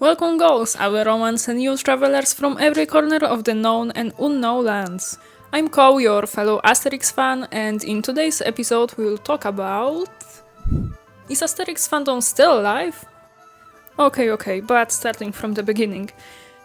Welcome goals, our romance and new travelers from every corner of the known and unknown lands. I'm Ko, your fellow Asterix fan, and in today's episode we'll talk about... Is Asterix Fandom still alive? Okay, but starting from the beginning.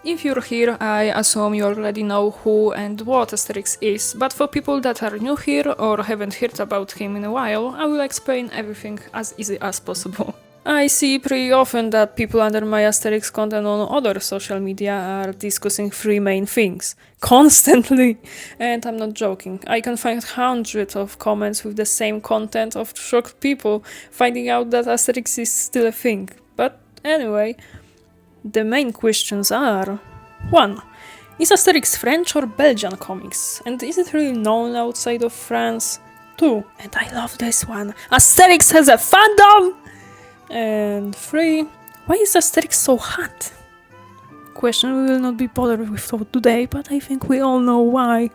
If you're here, I assume you already know who and what Asterix is, but for people that are new here or haven't heard about him in a while, I will explain everything as easy as possible. I see pretty often that people under my Asterix content on other social media are discussing three main things. Constantly! And I'm not joking. I can find hundreds of comments with the same content of shocked people finding out that Asterix is still a thing. But anyway, the main questions are... 1. Is Asterix French or Belgian comics? And is it really known outside of France? 2. And I love this one. Asterix has a fandom! And 3. Why is Asterix so hot? Question we will not be bothered with today, but I think we all know why.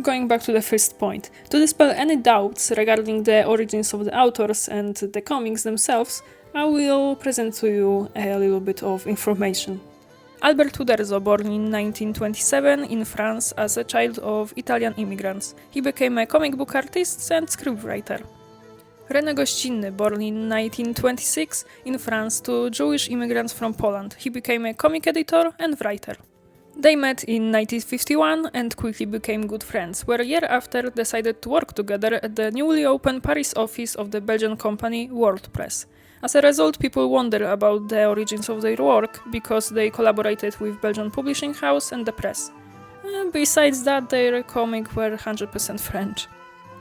Going back to the first point, to dispel any doubts regarding the origins of the authors and the comics themselves, I will present to you a little bit of information. Albert Uderzo, born in 1927 in France as a child of Italian immigrants. He became a comic book artist and scriptwriter. René Gościnny, born in 1926 in France to Jewish immigrants from Poland. He became a comic editor and writer. They met in 1951 and quickly became good friends, where a year after decided to work together at the newly opened Paris office of the Belgian company World Press. As a result, people wonder about the origins of their work, because they collaborated with Belgian publishing house and the press. Besides that, their comics were 100% French.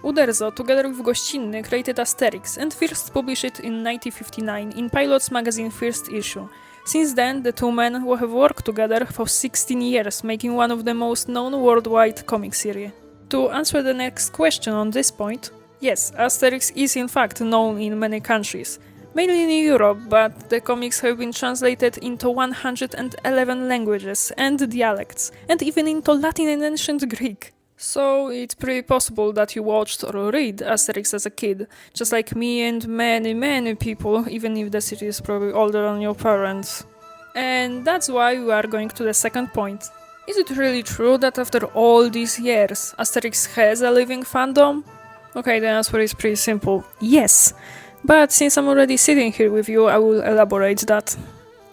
Uderzo, together with Gościnny, created Asterix and first published it in 1959 in Pilot's magazine first issue. Since then, the two men have worked together for 16 years, making one of the most known worldwide comic series. To answer the next question on this point, yes, Asterix is in fact known in many countries, mainly in Europe, but the comics have been translated into 111 languages and dialects, and even into Latin and ancient Greek. So it's pretty possible that you watched or read Asterix as a kid, just like me and many people, even if the series is probably older than your parents. And that's why we are going to the second point. Is it really true that after all these years, Asterix has a living fandom? Okay, the answer is pretty simple. Yes! But since I'm already sitting here with you, I will elaborate that.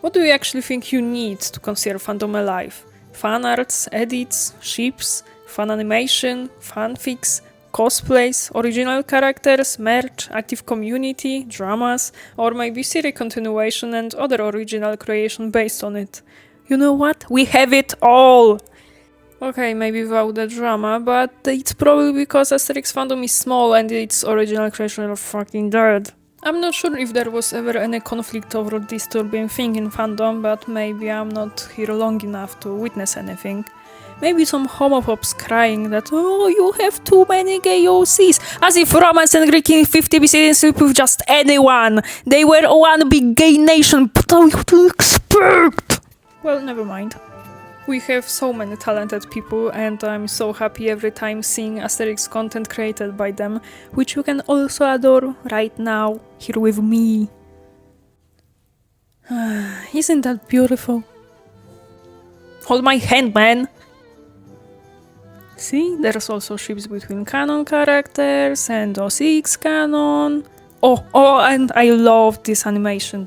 What do you actually think you need to consider fandom alive? Fan arts, edits, ships, fan animation, fanfics, cosplays, original characters, merch, active community, dramas, or maybe series continuation and other original creation based on it. You know what? We have it all! Okay, maybe without the drama, but it's probably because Asterix fandom is small and its original creation are fucking dead. I'm not sure if there was ever any conflict over this disturbing thing in fandom, but maybe I'm not here long enough to witness anything. Maybe some homophobes crying that, oh, you have too many gay OCs, as if Romance and Greek in 50 BC didn't sleep with just anyone. They were one big gay nation, but what do you expect? Well, never mind. We have so many talented people, and I'm so happy every time seeing Asterix content created by them, which you can also adore right now, here with me. Isn't that beautiful? Hold my hand, man! See, there's also ships between canon characters and OCX canon. Oh, and I love this animation.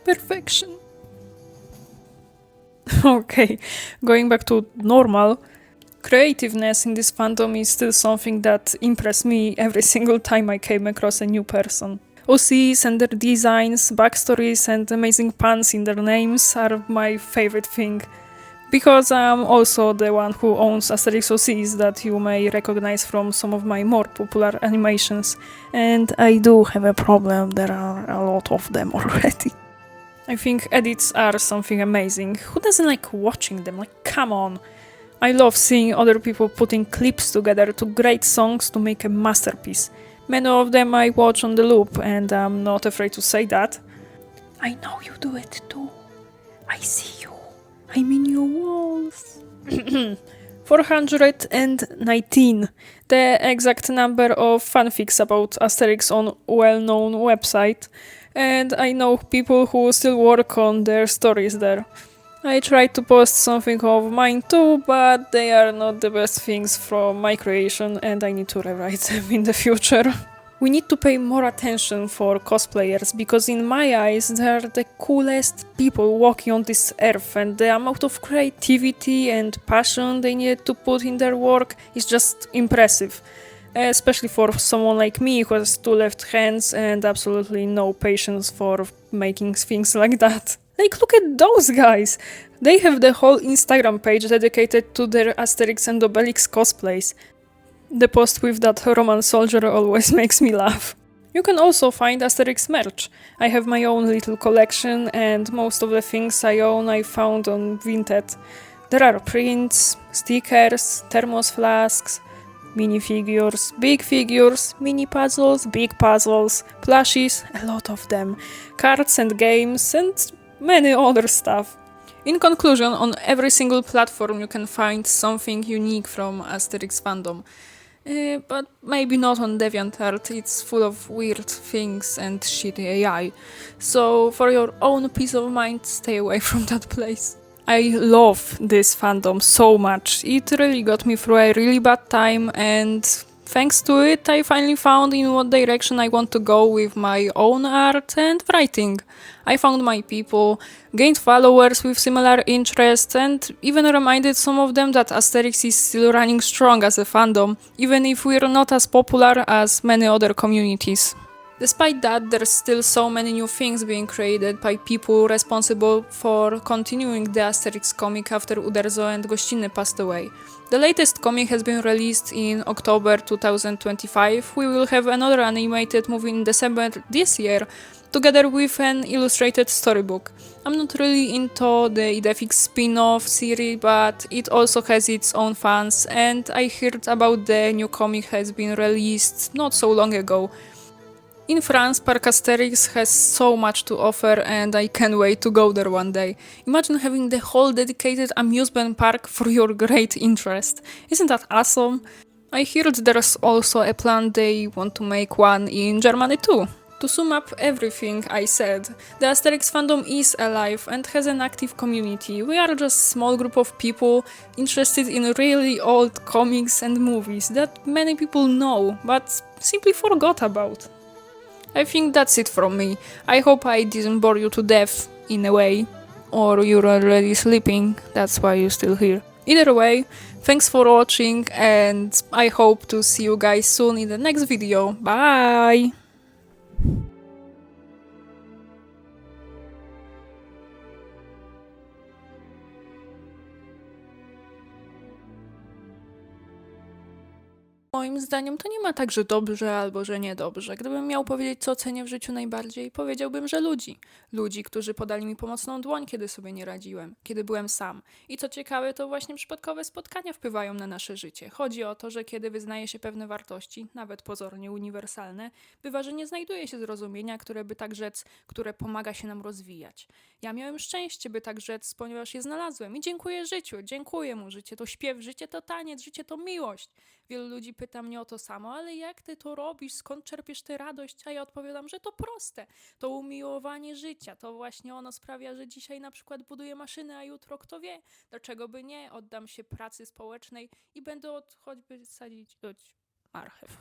Perfection. Okay, going back to normal, creativeness in this fandom is still something that impressed me every single time I came across a new person. OCs and their designs, backstories and amazing puns in their names are my favorite thing. Because I'm also the one who owns Asterix OCs that you may recognize from some of my more popular animations. And I do have a problem, there are a lot of them already. I think edits are something amazing. Who doesn't like watching them? Like, come on! I love seeing other people putting clips together to great songs to make a masterpiece. Many of them I watch on the loop, and I'm not afraid to say that. I know you do it too. I see you. I'm in your walls. 419, the exact number of fanfics about Asterix on well-known website. and I know people who still work on their stories there. I tried to post something of mine too, but they are not the best things from my creation and I need to rewrite them in the future. We need to pay more attention for cosplayers because in my eyes they are the coolest people walking on this earth, and the amount of creativity and passion they need to put in their work is just impressive. Especially for someone like me who has two left hands and absolutely no patience for making things like that. Like, look at those guys! They have the whole Instagram page dedicated to their Asterix and Obelix cosplays. The post with that Roman soldier always makes me laugh. You can also find Asterix merch. I have my own little collection and most of the things I own I found on Vinted. There are prints, stickers, thermos flasks, minifigures, big figures, mini puzzles, big puzzles, plushies, a lot of them, cards and games, and many other stuff. In conclusion, on every single platform you can find something unique from Asterix Fandom. But maybe not on DeviantArt, it's full of weird things and shitty AI. So for your own peace of mind, stay away from that place. I love this fandom so much. It really got me through a really bad time, and thanks to it I finally found in what direction I want to go with my own art and writing. I found my people, gained followers with similar interests, and even reminded some of them that Asterix is still running strong as a fandom, even if we're not as popular as many other communities. Despite that, there's still so many new things being created by people responsible for continuing the Asterix comic after Uderzo and Gościnny passed away. The latest comic has been released in October 2025. We will have another animated movie in December this year, together with an illustrated storybook. I'm not really into the Idefix spin-off series, but it also has its own fans, and I heard about the new comic has been released not so long ago. In France, Parc Asterix has so much to offer and I can't wait to go there one day. Imagine having the whole dedicated amusement park for your great interest. Isn't that awesome? I heard there's also a plan they want to make one in Germany too. To sum up everything I said, the Asterix fandom is alive and has an active community. We are just a small group of people interested in really old comics and movies that many people know, but simply forgot about. I think that's it from me. I hope I didn't bore you to death, in a way. Or you're already sleeping, that's why you're still here. Either way, thanks for watching and I hope to see you guys soon in the next video. Bye! Moim zdaniem to nie ma tak, że dobrze albo że niedobrze. Gdybym miał powiedzieć, co cenię w życiu najbardziej, powiedziałbym, że ludzi. Ludzi, którzy podali mi pomocną dłoń, kiedy sobie nie radziłem, kiedy byłem sam. I co ciekawe, to właśnie przypadkowe spotkania wpływają na nasze życie. Chodzi o to, że kiedy wyznaje się pewne wartości, nawet pozornie uniwersalne, bywa, że nie znajduje się zrozumienia, które by tak rzec, które pomaga się nam rozwijać. Ja miałem szczęście, by tak rzec, ponieważ je znalazłem i dziękuję życiu, dziękuję mu. Życie to śpiew, życie to taniec, życie to miłość. Wielu ludzi pyta mnie o to samo, ale jak ty to robisz, skąd czerpiesz tę radość? A ja odpowiadam, że to proste. To umiłowanie życia, to właśnie ono sprawia, że dzisiaj na przykład buduję maszyny, a jutro kto wie, dlaczego by nie, oddam się pracy społecznej i będę choćby sadzić marchew.